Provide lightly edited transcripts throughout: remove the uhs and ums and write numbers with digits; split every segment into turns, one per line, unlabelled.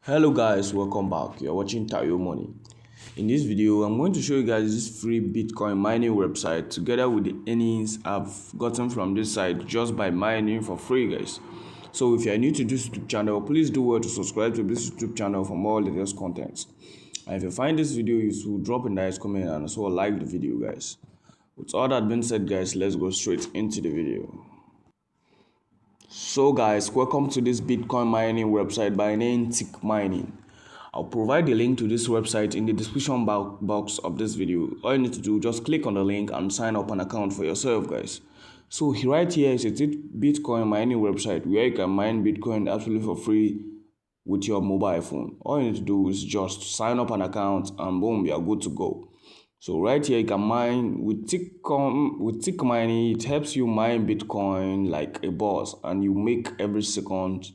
Hello guys, welcome back. You're watching Tayo Money. In this video, I'm going to show you guys this free Bitcoin mining website together with the earnings I've gotten from this site just by mining for free, guys. So if you're new to this YouTube channel, please do well to subscribe to this YouTube channel for more latest contents. And if you find this video useful, drop a nice comment and also like the video, guys. With all that being said, guys, let's go straight into the video. So guys, welcome to this Bitcoin mining website by name Tick Mining. I'll provide the link to this website in the description box of this video. All you need to do, just click on the link and sign up an account for yourself, guys. So right here is a Bitcoin mining website where you can mine Bitcoin absolutely for free with your mobile phone. All you need to do is just sign up an account and boom, you're good to go. So right here you can mine with Tick Mining. It helps you mine Bitcoin like a boss, and you make every second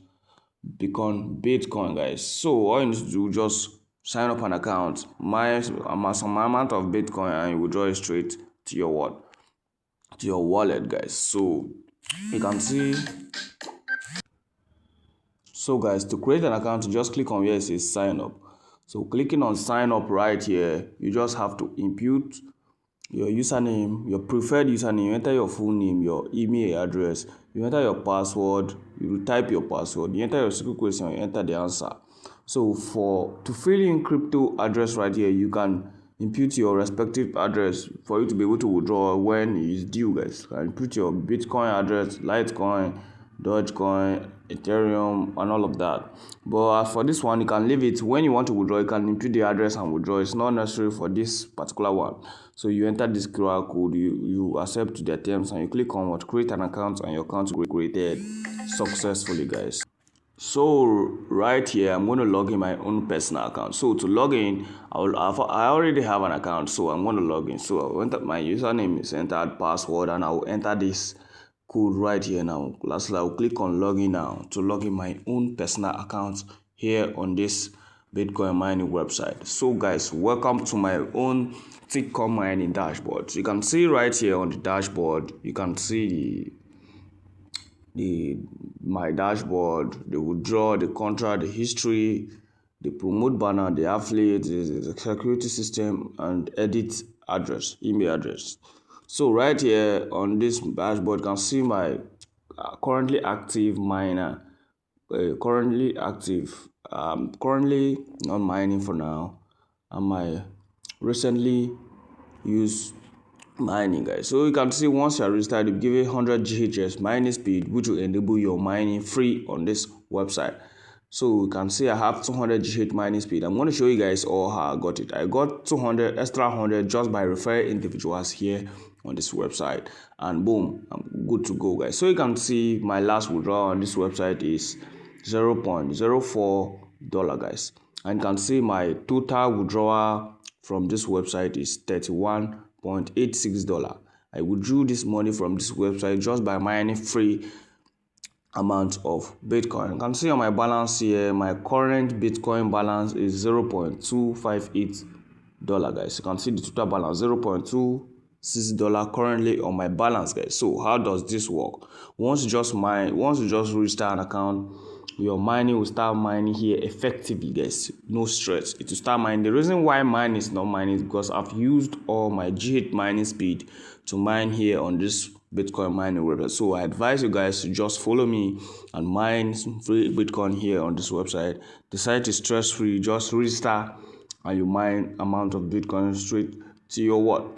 become Bitcoin, guys. So all you need to do, just sign up an account, mine some amount of Bitcoin, and you withdraw it straight to your wallet, guys. So you can see. So guys, to create an account, you just click on where it says sign up. So clicking on sign up right here, you just have to input your username, your preferred username. You enter your full name, your email address, you enter your password, you type your password, you enter your secret question, you enter the answer. So to fill in crypto address right here, you can input your respective address for you to be able to withdraw when it is due, guys. You can input your Bitcoin address, Litecoin, Dogecoin, Ethereum, and all of that. But as for this one, you can leave it. When you want to withdraw, you can input the address and withdraw. It's not necessary for this particular one. So you enter this QR code, you accept the terms, and you click on what, create an account, and your account will be created successfully, guys. So right here, I'm going to log in my own personal account. So to log in, I already have an account, so I'm going to log in. So I'll enter my username is entered, password, and I'll enter this code right here now. Lastly, I'll click on login now to log in my own personal account here on this Bitcoin mining website. So guys, welcome to my own Bitcoin mining dashboard. So you can see right here on the dashboard, you can see my dashboard, the withdraw, the contract, the history, the promote banner, the affiliate, the security system, and edit address, email address. So right here on this dashboard, you can see my currently active miner. Currently not mining for now, and my recently used mining, guys. So you can see once you are registered, you give it 100 GHz mining speed, which will enable your mining free on this website. So you can see I have 200 GHz mining speed. I'm going to show you guys all how I got it. I got 200 extra 100 just by referring individuals here on this website, and boom, I'm good to go, guys. So you can see my last withdrawal on this website is $0.04, guys, and you can see my total withdrawal from this website is $31.86. I withdrew this money from this website just by mining free amount of Bitcoin. You can see on my balance here, my current Bitcoin balance is $0.258, guys. You can see the total balance $0.26 currently on my balance, guys. So how does this work? Once you just register an account, your mining will start mining here effectively, guys. No stress, it will start mining. The reason why mine is not mining is because I've used all my GH mining speed to mine here on this Bitcoin mining website. So I advise you guys to just follow me and mine some free Bitcoin here on this website. The site is stress free. Just register and you mine amount of Bitcoin straight to your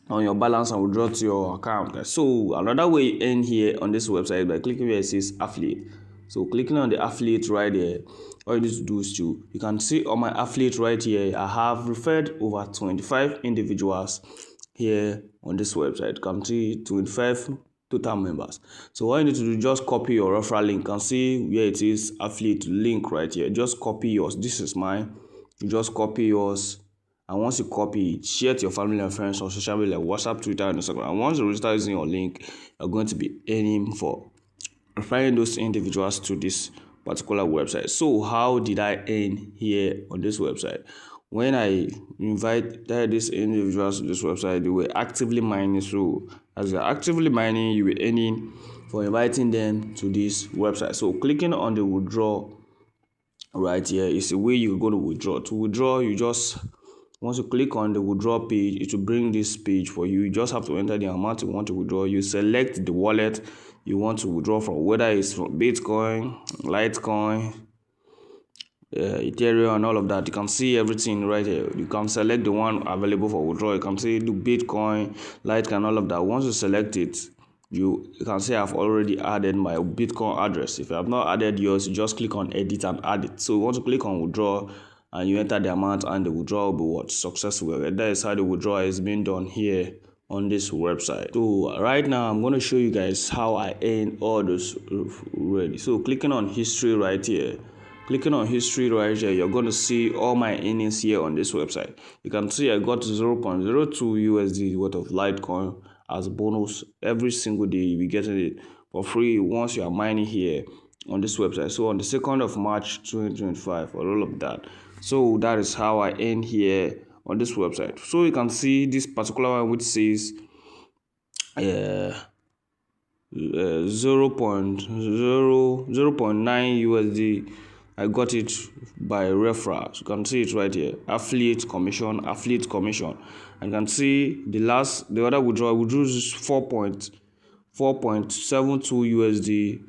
on your balance and withdraw to your account, guys. So another way you earn here on this website by clicking where it says affiliate. So clicking on the affiliate right here, all you need to do is you can see on my affiliate right here, I have referred over 25 individuals here on this website. You can see 25 total members. So all you need to do, just copy your referral link and see where it is affiliate link right here. Just copy yours. This is mine. You just copy yours, and once you copy it, share it to your family and friends on social media like WhatsApp, Twitter, and Instagram. And once you register using your link, you're going to be aiming for referring those individuals to this particular website. So how did I earn here on this website? When I invited these individuals to this website, they were actively mining. So as you're actively mining, you will earning for inviting them to this website. So clicking on the withdraw right here is the way you're going to withdraw. To withdraw, you just once you click on the withdraw page, it will bring this page for you. You just have to enter the amount you want to withdraw. You select the wallet you want to withdraw from, whether it's from Bitcoin, Litecoin, Ethereum, and all of that. You can see everything right here. You can select the one available for withdrawal. You can see the Bitcoin, Litecoin, all of that. Once you select it, you can see I've already added my Bitcoin address. If you have not added yours, you just click on edit and add it. So once you click on withdraw and you enter the amount, and the withdrawal will be what? Successful. That is how the withdrawal is being done here on this website. So right now I'm going to show you guys how I earn all those already. So clicking on history right here, you're going to see all my earnings here on this website. You can see I got 0.02 USD worth of Litecoin as a bonus. Every single day you'll be getting it for free once you are mining here on this website. So on the 2nd of March 2025, for all of that. So that is how I earn here on this website. So you can see this particular one which says 0.9 USD. I got it by referral. You can see it right here. Affiliate commission. And you can see the other withdrawal. Withdrew 4.72 USD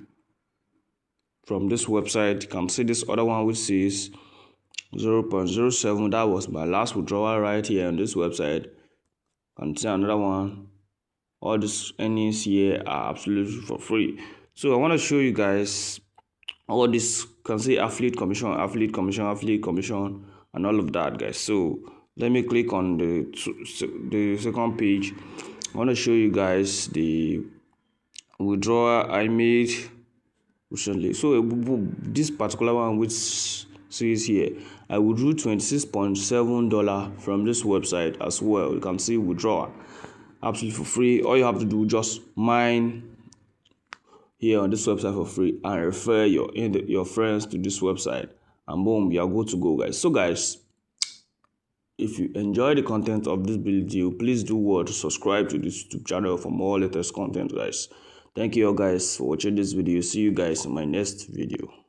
from this website. You can see this other one which says 0.07. That was my last withdrawal right here on this website. And see another one. All these earnings here are absolutely for free. So I want to show you guys all this. You can see affiliate commission, and all of that, guys. So let me click on the second page. I want to show you guys the withdrawal I made recently. So this particular one which says here, I withdrew $26.7 from this website as well. You can see withdrawal absolutely for free. All you have to do, just mine here on this website for free and refer your friends to this website, and boom, you are good to go, guys. So guys, if you enjoy the content of this video, please do what? Subscribe to this YouTube channel for more latest content, guys. Thank you all guys for watching this video. See you guys in my next video.